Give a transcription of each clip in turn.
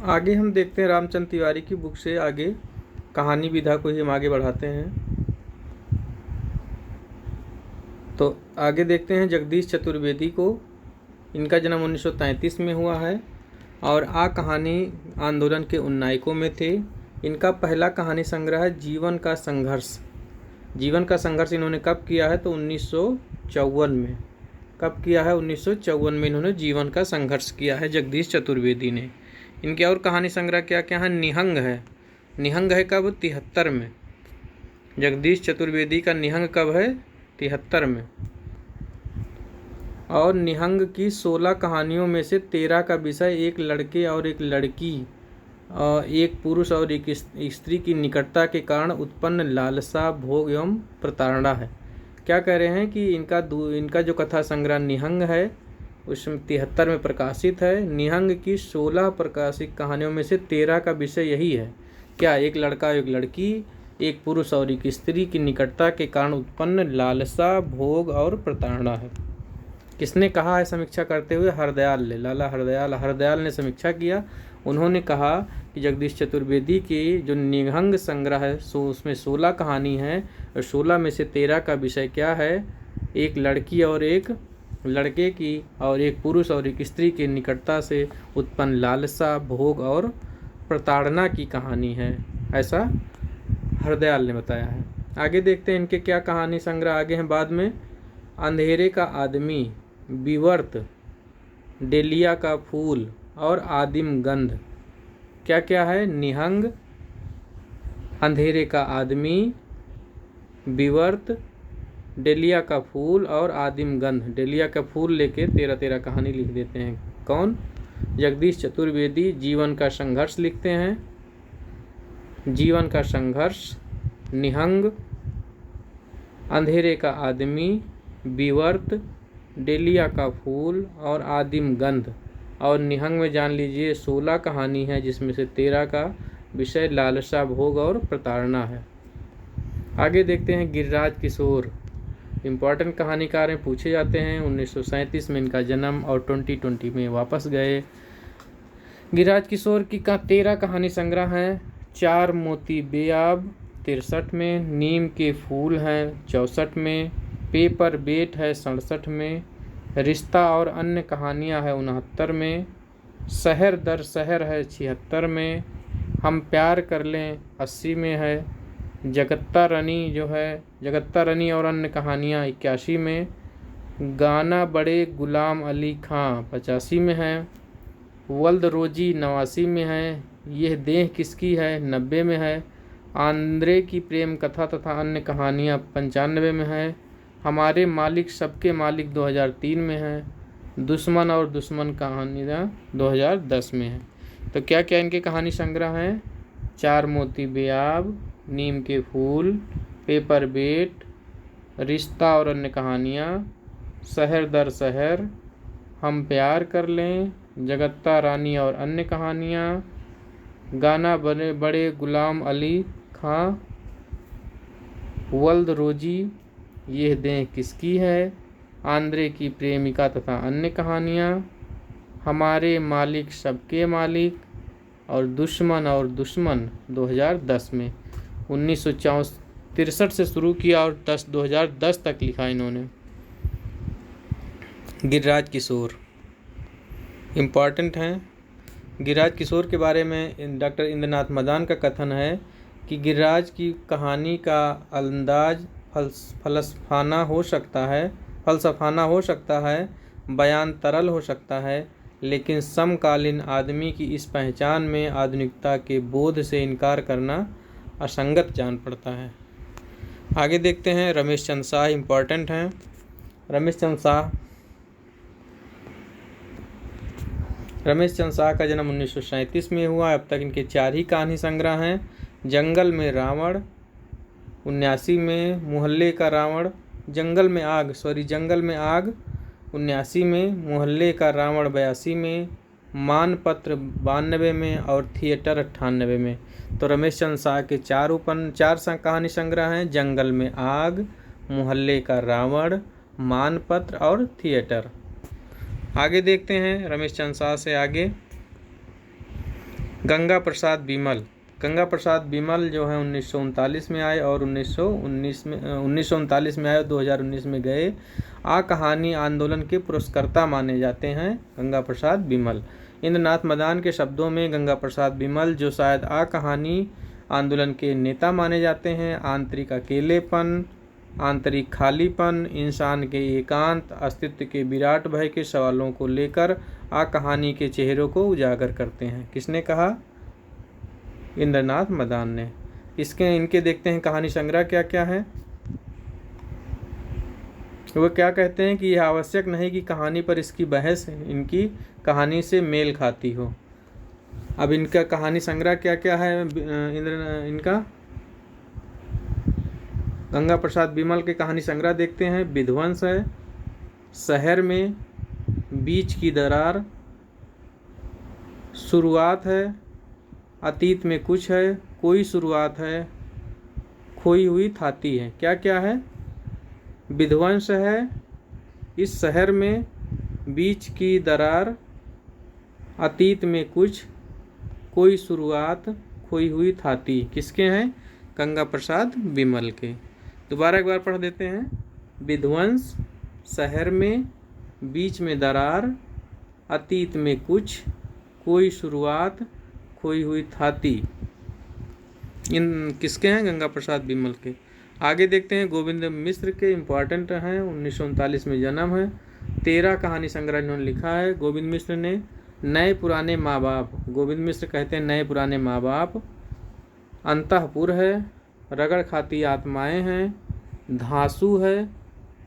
आगे हम देखते हैं रामचंद्र तिवारी की बुक से आगे कहानी विधा को ही हम आगे बढ़ाते हैं। तो आगे देखते हैं जगदीश चतुर्वेदी को। इनका जन्म 1933 में हुआ है और कहानी आंदोलन के उन्नायकों में थे। इनका पहला कहानी संग्रह है जीवन का संघर्ष। जीवन का संघर्ष इन्होंने कब किया है तो 1954 में। कब किया है? 1954 में इन्होंने जीवन का संघर्ष किया है जगदीश चतुर्वेदी ने। इनके और कहानी संग्रह क्या क्या है? निहंग है। निहंग है कब? 73 में। जगदीश चतुर्वेदी का निहंग कब है? 73 में। और निहंग की 16 कहानियों में से 13 का विषय एक लड़के और एक लड़की, एक पुरुष और एक स्त्री की निकटता के कारण उत्पन्न लालसा, भोग एवं प्रताड़ना है। क्या कह रहे हैं कि इनका जो कथा संग्रह निहंग है उसमें 73 में प्रकाशित है। निहंग की 16 प्रकाशित कहानियों में से 13 का विषय यही है। क्या? एक लड़का एक लड़की, एक पुरुष और एक स्त्री की निकटता के कारण उत्पन्न लालसा, भोग और प्रताड़ना है। किसने कहा है समीक्षा करते हुए? हरदयाल ने, लाला हरदयाल ने समीक्षा किया। उन्होंने कहा कि जगदीश चतुर्वेदी के जो निहंग संग्रह है उसमें 16 कहानी है और 16 में से 13 का विषय क्या है? एक लड़की और एक लड़के की और एक पुरुष और एक स्त्री की निकटता से उत्पन्न लालसा, भोग और प्रताड़ना की कहानी है, ऐसा हरदयाल ने बताया है। आगे देखते हैं इनके क्या कहानी संग्रह आगे हैं बाद में। अंधेरे का आदमी, विवर्त, डेलिया का फूल और आदिम गंध। क्या क्या है? निहंग, अंधेरे का आदमी, विवर्त, डेलिया का फूल और आदिम गंध। डेलिया का फूल लेके 13 कहानी लिख देते हैं। कौन? जगदीश चतुर्वेदी। जीवन का संघर्ष लिखते हैं। जीवन का संघर्ष, निहंग, अंधेरे का आदमी, विवर्त, डेलिया का फूल और आदिम गंध। और निहंग में जान लीजिए 16 कहानी है जिसमें से 13 का विषय लालसा, भोग और प्रताड़ना है। आगे देखते हैं गिरिराज किशोर। इम्पॉर्टेंट कहानीकार हैं, पूछे जाते हैं। 1937 में इनका जन्म और 2020 में वापस गए। गिरिराज किशोर की 13 कहानी संग्रह हैं। चार मोती बेआब 63 में, नीम के फूल हैं 64 में, पेपर बेट है 67 में, रिश्ता और अन्य कहानियां है 69 में, शहर दर शहर है 76 में, हम प्यार कर लें 80 में है, जगत्ता रानी और अन्य कहानियां 81 में, गाना बड़े गुलाम अली खां 85 में है, वल्द रोजी 89 में है, यह देह किसकी है 90 में है, आंद्रे की प्रेम कथा तथा अन्य कहानियां 95 में है, हमारे मालिक सबके मालिक 2003 में है, दुश्मन और दुश्मन कहानियाँ 2010 में है। तो क्या क्या इनके कहानी संग्रह हैं? चार मोती बेआब, नीम के फूल, पेपर बेट, रिश्ता और अन्य कहानियाँ, शहर दर शहर, हम प्यार कर लें, जगत्ता रानी और अन्य कहानियाँ, गाना बड़े गुलाम अली खां, वल्द रोजी, यह देह किसकी है, आंद्रे की प्रेमिका तथा अन्य कहानियाँ, हमारे मालिक सबके मालिक और दुश्मन 2010 में। 1963 से शुरू किया और 2010 तक लिखा इन्होंने। गिरिराज किशोर इम्पॉर्टेंट हैं। गिरिराज किशोर के बारे में डॉक्टर इंद्रनाथ मदान का कथन है कि गिरिराज की कहानी का अंदाज फलसफाना हो सकता है, बयान तरल हो सकता है, लेकिन समकालीन आदमी की इस पहचान में आधुनिकता के बोध से इनकार करना असंगत जान पड़ता है। आगे देखते हैं रमेश चंद्र शाह इम्पॉर्टेंट हैं। रमेश चंद्र शाह का जन्म 1937 में हुआ। अब तक इनके 4 ही कहानी संग्रह हैं। जंगल में रावण 79 में, मोहल्ले का रावण, जंगल में आग 79 में, मोहल्ले का रावण 82 में, मानपत्र 92 में और थिएटर 98 में। तो रमेश चंद्र शाह के 4 कहानी संग्रह हैं। जंगल में आग, मोहल्ले का रावण, मानपत्र और थिएटर। आगे देखते हैं रमेश चंद्र शाह से आगे गंगा प्रसाद बिमल। गंगा प्रसाद बिमल जो है 1939 में आए और 1939 में आए और 2019 में गए। आ कहानी आंदोलन के पुरस्कर्ता माने जाते हैं गंगा प्रसाद बिमल। इंद्रनाथ मदान के शब्दों में गंगा प्रसाद बिमल जो शायद आ कहानी आंदोलन के नेता माने जाते हैं। आंतरिक अकेलेपन, आंतरिक खालीपन, इंसान के एकांत, अस्तित्व के विराट भय के सवालों को लेकर आ कहानी के चेहरों को उजागर करते हैं। किसने कहा? इंद्रनाथ मदान ने। इनके देखते हैं कहानी संग्रह क्या क्या है। वो क्या कहते हैं कि यह आवश्यक नहीं कि कहानी पर इसकी बहस इनकी कहानी से मेल खाती हो। अब इनका कहानी संग्रह क्या क्या है इनका गंगा प्रसाद बिमल के कहानी संग्रह देखते हैं। विध्वंस है, शहर में, बीच की दरार, शुरुआत है, अतीत में कुछ है, कोई शुरुआत है, खोई हुई थाती है। क्या क्या है? विध्वंस है, इस शहर में, बीच की दरार, अतीत में कुछ, कोई शुरुआत, खोई हुई थाती। किसके हैं? गंगा प्रसाद बिमल के। दोबारा एक बार पढ़ देते हैं। विध्वंस, शहर में, बीच में दरार, अतीत में कुछ, कोई शुरुआत, खोई हुई थाती। इन किसके हैं? गंगा प्रसाद बिमल के। आगे देखते हैं गोविंद मिश्र के। इम्पॉर्टेंट हैं, 1939 में जन्म है। 13 कहानी संग्रह इन्होंने लिखा है गोविंद मिश्र ने। नए पुराने माँ बाप, गोविंद मिश्र कहते हैं नए पुराने माँ बाप। अंतःपुर है, रगड़ खाती आत्माएं हैं, धांसू है,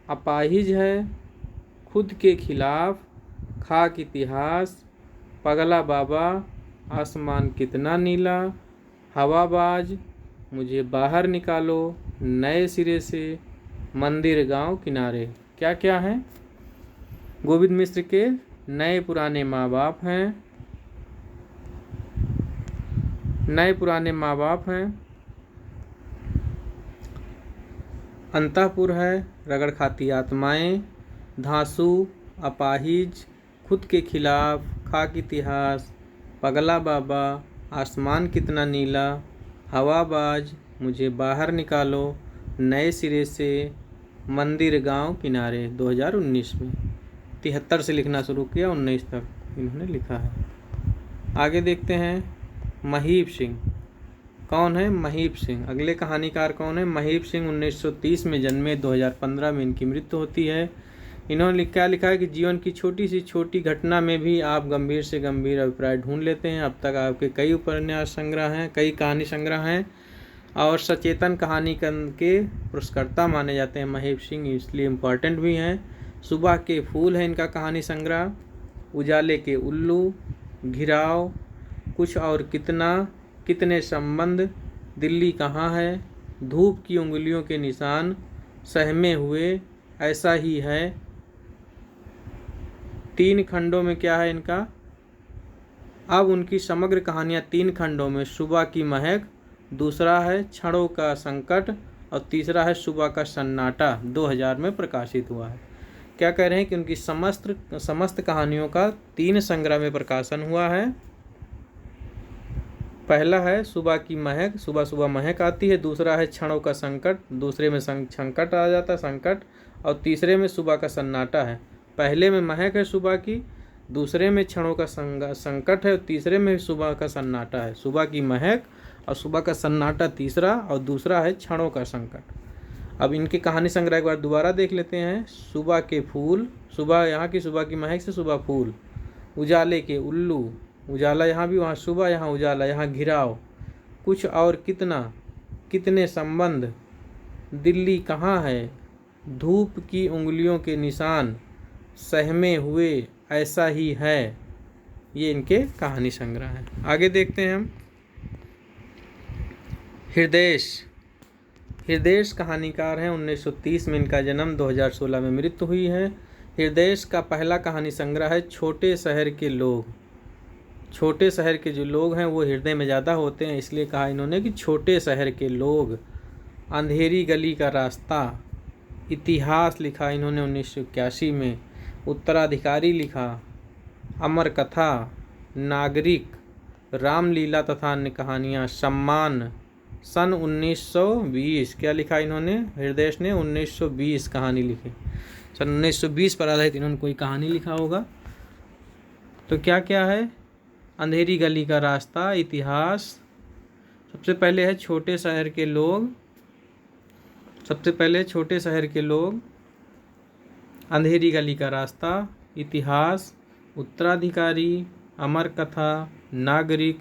अपाहिज है, खुद के खिलाफ, खाक इतिहास, पगला बाबा, आसमान कितना नीला, हवाबाज, मुझे बाहर निकालो, नए सिरे से, मंदिर गांव किनारे। क्या क्या है? गोविंद मिश्र के नए पुराने माँ बाप हैं, नए पुराने माँ बाप हैं, अंतःपुर है, रगड़ खाती आत्माएं, धांसू, अपाहिज, खुद के खिलाफ, खाक इतिहास, पगला बाबा, आसमान कितना नीला, हवाबाज, मुझे बाहर निकालो, नए सिरे से, मंदिर गांव किनारे। 2019 में 73 से लिखना शुरू किया, 19 तक इन्होंने लिखा है। आगे देखते हैं महीप सिंह। कौन है? महीप सिंह। अगले कहानीकार कौन है? महीप सिंह 1930 में जन्मे, 2015 में इनकी मृत्यु होती है। इन्होंने क्या लिखा है कि जीवन की छोटी सी छोटी घटना में भी आप गंभीर से गंभीर अभिप्राय ढूंढ लेते हैं। अब तक आपके कई उपन्यास संग्रह हैं, कई कहानी संग्रह हैं और सचेतन कहानी के पुरस्कर्ता माने जाते हैं महीप सिंह, इसलिए इम्पॉर्टेंट भी हैं। सुबह के फूल है इनका कहानी संग्रह। उजाले के उल्लू, घिराव, कुछ और कितना, कितने संबंध, दिल्ली कहाँ है, धूप की उंगलियों के निशान, सहमे हुए, ऐसा ही है। 3 खंडों में क्या है इनका? अब उनकी समग्र कहानियाँ 3 खंडों में। सुबह की महक, दूसरा है क्षणों का संकट और तीसरा है सुबह का सन्नाटा, 2000 में प्रकाशित हुआ है। क्या कह रहे हैं कि उनकी समस्त कहानियों का 3 संग्रह में प्रकाशन हुआ है। पहला है सुबह की महक, सुबह सुबह महक आती है। दूसरा है क्षणों का संकट, दूसरे में संकट आ जाता है, संकट। और तीसरे में सुबह का सन्नाटा है। पहले में महक है सुबह की, दूसरे में क्षणों का संकट है और तीसरे में सुबह का सन्नाटा है। सुबह की महक और सुबह का सन्नाटा तीसरा और दूसरा है क्षणों का संकट। अब इनकी कहानी संग्रह एक बार दोबारा देख लेते हैं। सुबह के फूल, सुबह यहाँ की सुबह की महक से सुबह फूल। उजाले के उल्लू, उजाला यहाँ भी, वहाँ सुबह, यहाँ उजाला, यहाँ घिराव, कुछ और कितना, कितने संबंध, दिल्ली कहाँ है, धूप की उंगलियों के निशान, सहमे हुए, ऐसा ही है। ये इनके कहानी संग्रह हैं। आगे देखते हैं हम हृदय कहानीकार हैं। 1930 में इनका जन्म, 2016 में मृत्यु हुई है। हृदय का पहला कहानी संग्रह है छोटे शहर के लोग। छोटे शहर के जो लोग हैं वो हृदय में ज़्यादा होते हैं, इसलिए कहा इन्होंने कि छोटे शहर के लोग। अंधेरी गली का रास्ता, इतिहास लिखा इन्होंने 1981 में। उत्तराधिकारी लिखा, अमर कथा, नागरिक, रामलीला तथा अन्य कहानियाँ, सम्मान, सन 1920। क्या लिखा इन्होंने? हृदयेश ने 1920 कहानी लिखी। सन 1920 पर आधारित इन्होंने कोई कहानी लिखा होगा। तो क्या क्या है? अंधेरी गली का रास्ता, इतिहास। सबसे पहले है छोटे शहर के लोग, सबसे पहले छोटे शहर के लोग, अंधेरी गली का रास्ता, इतिहास, उत्तराधिकारी, अमर कथा, नागरिक,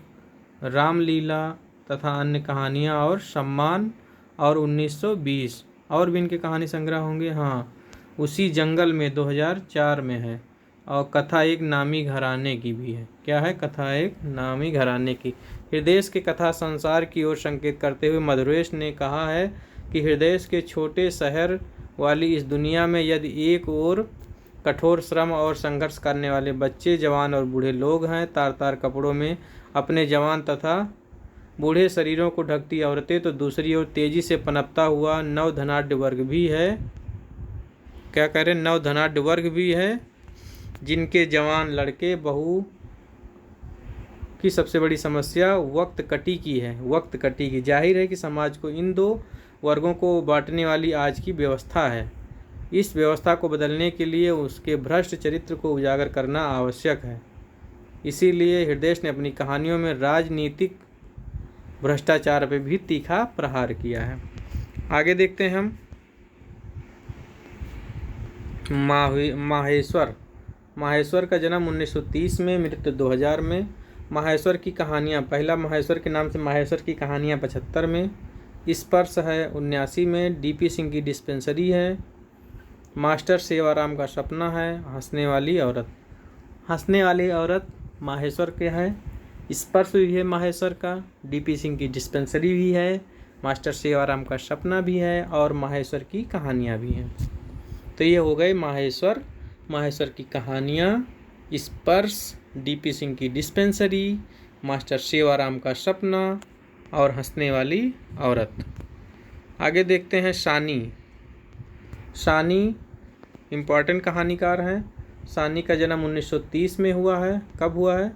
रामलीला तथा अन्य कहानियाँ और सम्मान और 1920। और भी इनके कहानी संग्रह होंगे। हाँ, उसी जंगल में 2004 में है। और कथा एक नामी घराने की भी है। क्या है? कथा एक नामी घराने की। हृदयेश के कथा संसार की ओर संकेत करते हुए मधुरेश ने कहा है कि हृदयेश के छोटे शहर वाली इस दुनिया में यदि एक ओर कठोर श्रम और संघर्ष करने वाले बच्चे, जवान और बूढ़े लोग हैं, तार तार कपड़ों में अपने जवान तथा बूढ़े शरीरों को ढकती औरतें, तो दूसरी ओर तेजी से पनपता हुआ नवधनाढ्य वर्ग भी है। क्या कह रहे? नवधनाढ्य वर्ग भी है, जिनके जवान लड़के बहू की सबसे बड़ी समस्या वक्त कटी की है। वक्त कटी की। जाहिर है कि समाज को इन दो वर्गों को बांटने वाली आज की व्यवस्था है। इस व्यवस्था को बदलने के लिए उसके भ्रष्ट चरित्र को उजागर करना आवश्यक है। इसीलिए हृदयेश ने अपनी कहानियों में राजनीतिक भ्रष्टाचार पर भी तीखा प्रहार किया है। आगे देखते हैं हम। माहेश्वर। माहेश्वर का जन्म 1930 में, मृत्यु 2000 में। माहेश्वर की कहानियाँ, पहला माहेश्वर के नाम से माहेश्वर की कहानियाँ 75 में, स्पर्श है 79 में, डीपी सिंह की डिस्पेंसरी है, मास्टर सेवाराम का सपना है, हंसने वाली औरत। हंसने वाली औरत माहेश्वर के है, स्पर्श भी है माहेश्वर का, डीपी सिंह की डिस्पेंसरी भी है, मास्टर सेवाराम का सपना भी है और माहेश्वर की कहानियाँ भी हैं। तो ये हो गए माहेश्वर, माहेश्वर की कहानियाँ, स्पर्श, डीपी सिंह की डिस्पेंसरी, मास्टर सेवाराम का सपना और हंसने वाली औरत। आगे देखते हैं सानी। सानी इम्पॉर्टेंट कहानीकार हैं। सानी का जन्म 1930 में हुआ है। कब हुआ है?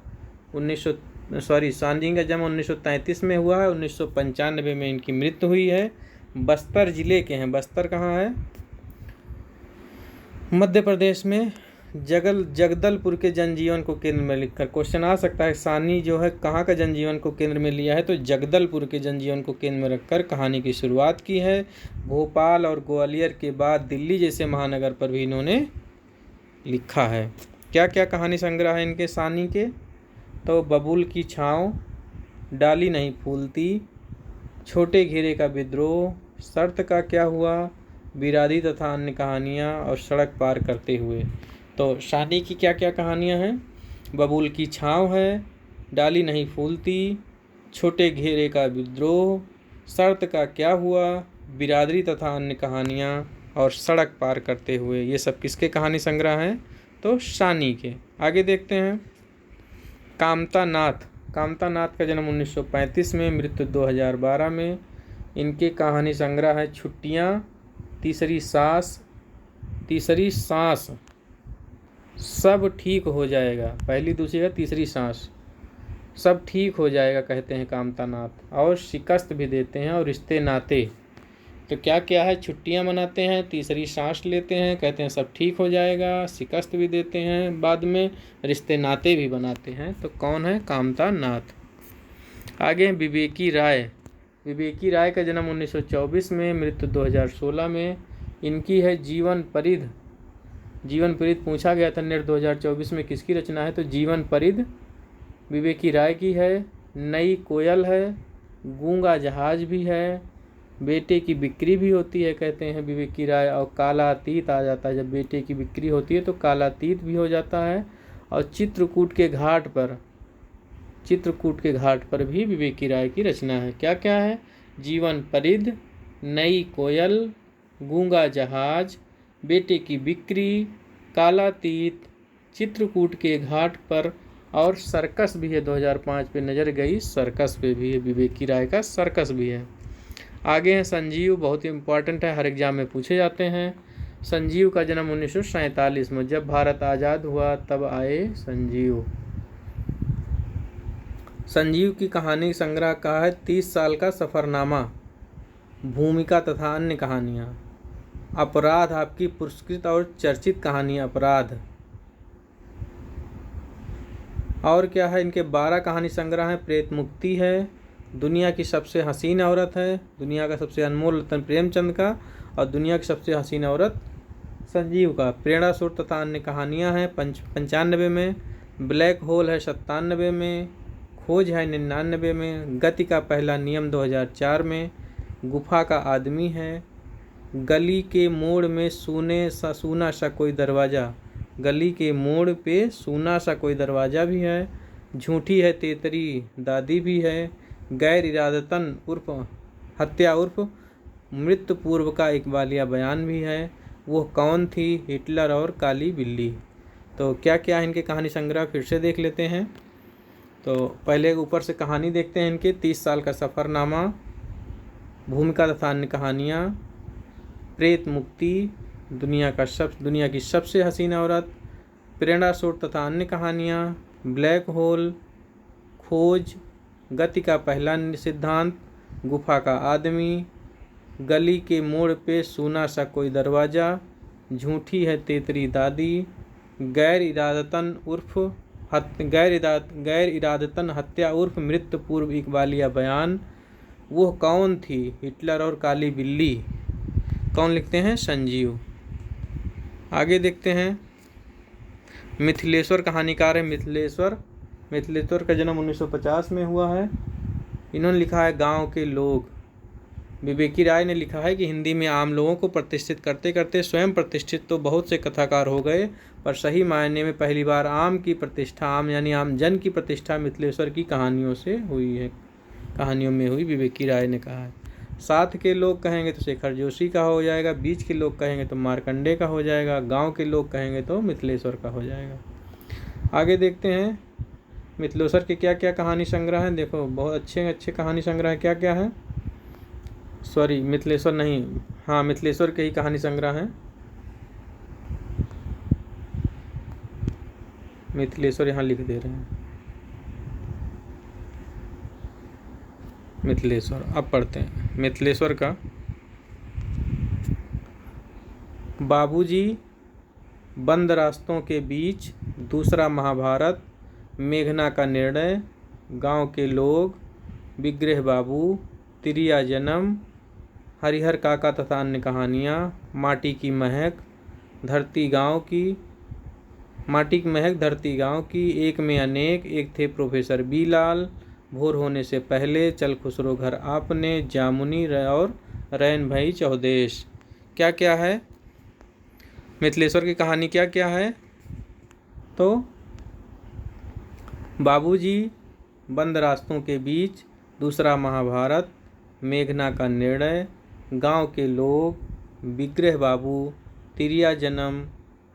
सानी का जन्म 1933 में हुआ है। 1995 में इनकी मृत्यु हुई है। बस्तर जिले के हैं। बस्तर कहाँ है? मध्य प्रदेश में। जगदलपुर के जनजीवन को केंद्र में लिखकर क्वेश्चन आ सकता है। सानी जो है कहाँ का जनजीवन को केंद्र में लिया है? तो जगदलपुर के जनजीवन को केंद्र में रखकर कहानी की शुरुआत की है। भोपाल और ग्वालियर के बाद दिल्ली जैसे महानगर पर भी इन्होंने लिखा है। क्या क्या कहानी संग्रह है इनके सानी के? तो बबूल की छाँव, डाली नहीं फूलती, छोटे घेरे का विद्रोह, शर्त का क्या हुआ, बिरादी तथा अन्य कहानियाँ और सड़क पार करते हुए। तो सानी की क्या क्या कहानियाँ हैं? बबूल की छाँव है, डाली नहीं फूलती, छोटे घेरे का विद्रोह, शर्त का क्या हुआ, बिरादरी तथा अन्य कहानियाँ और सड़क पार करते हुए। ये सब किसके कहानी संग्रह हैं? तो सानी के। आगे देखते हैं। कामता नाथ। कामता नाथ का जन्म 1935 में, मृत्यु 2012 में। इनके कहानी संग्रह है छुट्टियाँ, तीसरी सांस, सब ठीक हो जाएगा, पहली दूसरी का तीसरी सांस, सब ठीक हो जाएगा कहते हैं कामता नाथ, और शिकस्त भी देते हैं और रिश्ते नाते। तो क्या क्या है? छुट्टियां मनाते हैं, तीसरी सांस लेते हैं, कहते हैं सब ठीक हो जाएगा, शिकस्त भी देते हैं, बाद में रिश्ते नाते भी बनाते हैं। तो कौन है? कामता नाथ। आगे विवेकी राय। विवेकी राय का जन्म 1924 में, मृत्यु 2016 में। इनकी है जीवन परिध। जीवन परिध पूछा गया था नेट 2024 में किसकी रचना है? तो जीवन परिध विवेकी राय की है। नई कोयल है, गूंगा जहाज भी है, बेटे की बिक्री भी होती है कहते हैं विवेकी राय, और कालातीत आ जाता है। जब बेटे की बिक्री होती है तो कालातीत भी हो जाता है। और चित्रकूट के घाट पर भी विवेकी राय की रचना है। क्या क्या है? जीवन परिध, नई कोयल, गूंगा जहाज, बेटे की बिक्री, कालातीत, चित्रकूट के घाट पर, और सर्कस भी है। 2005 पे नज़र गई सर्कस पे भी है, विवेकी राय का सर्कस भी है। आगे हैं संजीव। बहुत ही इम्पोर्टेंट है, हर एग्जाम में पूछे जाते हैं। संजीव का जन्म 1947 में। जब भारत आज़ाद हुआ तब आए संजीव। संजीव की कहानी संग्रह का है 30 साल का सफ़रनामा, भूमिका तथा अन्य कहानियाँ। अपराध आपकी पुरस्कृत और चर्चित कहानी अपराध। और क्या है, इनके 12 कहानी संग्रह हैं। प्रेत मुक्ति है, दुनिया की सबसे हसीन औरत है, दुनिया का सबसे अनमोल रत्न प्रेमचंद का, और दुनिया की सबसे हसीन औरत संजीव का। प्रेरणा सूत्र तथा अन्य कहानियाँ हैं 95 में, ब्लैक होल है 97 में, खोज है 99 में, गति का पहला नियम 2004 में, गुफा का आदमी है, गली के मोड़ में सूना सा कोई दरवाज़ा, गली के मोड़ पे सूना सा कोई दरवाज़ा भी है, झूठी है तेतरी दादी भी है, गैर इरादतन उर्फ हत्या उर्फ मृत्यु पूर्व का इकबालिया बयान भी है, वो कौन थी, हिटलर और काली बिल्ली। तो क्या क्या है इनके कहानी संग्रह फिर से देख लेते हैं। तो पहले ऊपर से कहानी देखते हैं इनके। 30 साल का सफ़रनामा, भूमिका तथा अन्य कहानियाँ, प्रेत मुक्ति, दुनिया की सबसे हसीन औरत, प्रेरणा सूत्र तथा अन्य कहानियाँ, ब्लैक होल, खोज, गति का पहला सिद्धांत, गुफा का आदमी, गली के मोड़ पे सूना सा कोई दरवाज़ा, झूठी है तेतरी दादी, गैर इरादतन हत्या उर्फ मृत्यु पूर्व इकबालिया बयान, वो कौन थी, हिटलर और काली बिल्ली। कौन लिखते हैं, संजीव। आगे देखते हैं। मिथिलेश्वर कहानीकार है मिथिलेश्वर का जन्म 1950 में हुआ है। इन्होंने लिखा है गांव के लोग। विवेकी राय ने लिखा है कि हिंदी में आम लोगों को प्रतिष्ठित करते करते स्वयं प्रतिष्ठित तो बहुत से कथाकार हो गए, पर सही मायने में पहली बार आम यानी आम जन की प्रतिष्ठा मिथिलेश्वर की कहानियों में हुई, विवेकी राय ने कहा है। साथ के लोग कहेंगे तो शेखर जोशी का हो जाएगा, बीच के लोग कहेंगे तो मार्कंडे का हो जाएगा, गांव के लोग कहेंगे तो मिथिलेश्वर का हो जाएगा। आगे देखते हैं मिथिलेश्वर के क्या क्या कहानी संग्रह हैं। देखो बहुत अच्छे अच्छे कहानी संग्रह क्या क्या है। सॉरी, मिथिलेश्वर नहीं, हाँ मिथिलेश्वर के ही कहानी संग्रह हैं। मिथिलेश्वर यहाँ लिख दे रहे हैं। मिथिलेश्वर अब पढ़ते हैं मिथिलेश्वर का। बाबूजी, बंद रास्तों के बीच, दूसरा महाभारत, मेघना का निर्णय, गांव के लोग, विग्रह बाबू, तिरिया जन्म, हरिहर काका तथा अन्य कहानियाँ, माटी की महक, धरती गांव की, एक में अनेक, एक थे प्रोफेसर बीलाल, भोर होने से पहले, चल खुसरो घर आपने, जामुनी और रैन भाई चौदेश। क्या क्या है मिथिलेश्वर की कहानी, क्या क्या है। तो बाबूजी, बंद रास्तों के बीच, दूसरा महाभारत, मेघना का निर्णय, गांव के लोग, विग्रह बाबू, तिरिया जन्म,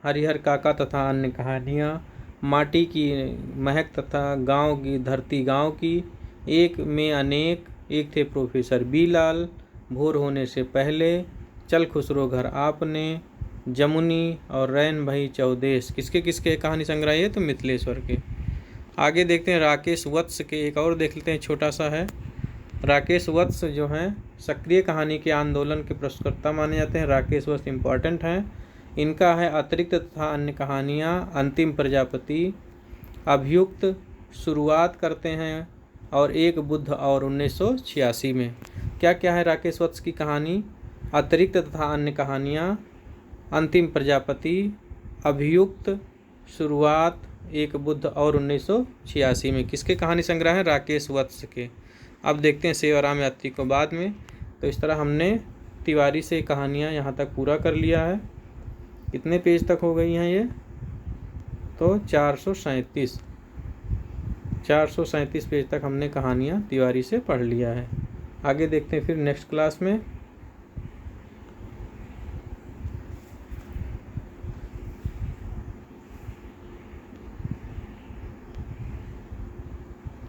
हरिहर काका तथा अन्य कहानियाँ, माटी की महक तथा गांव की धरती गांव की, एक में अनेक, एक थे प्रोफेसर बीलाल, भोर होने से पहले, चल खुसरो घर आपने, जमुनी और रैन भाई चौदेश। किसके कहानी संग्रह है, तो मिथिलेश्वर के। आगे देखते हैं राकेश वत्स के, एक और देख लेते हैं, छोटा सा है। राकेश वत्स जो हैं सक्रिय कहानी के आंदोलन के प्रस्तुतकर्ता माने जाते हैं। राकेश वत्स इम्पॉर्टेंट हैं। इनका है अतिरिक्त तथा अन्य कहानियाँ, अंतिम प्रजापति, अभियुक्त, शुरुआत करते हैं, और एक बुद्ध और 1986 में। क्या क्या है राकेश वत्स की कहानी, अतिरिक्त तथा अन्य कहानियाँ, अंतिम प्रजापति, अभियुक्त, शुरुआत, एक बुद्ध और 1986 में। किसके कहानी संग्रह है, राकेश वत्स के। अब देखते हैं सेवाराम यात्री को बाद में। तो इस तरह हमने तिवारी से कहानियाँ यहाँ तक पूरा कर लिया है। कितने पेज तक हो गई हैं ये, तो 437 पेज तक हमने कहानियाँ तिवारी से पढ़ लिया है। आगे देखते हैं फिर नेक्स्ट क्लास में।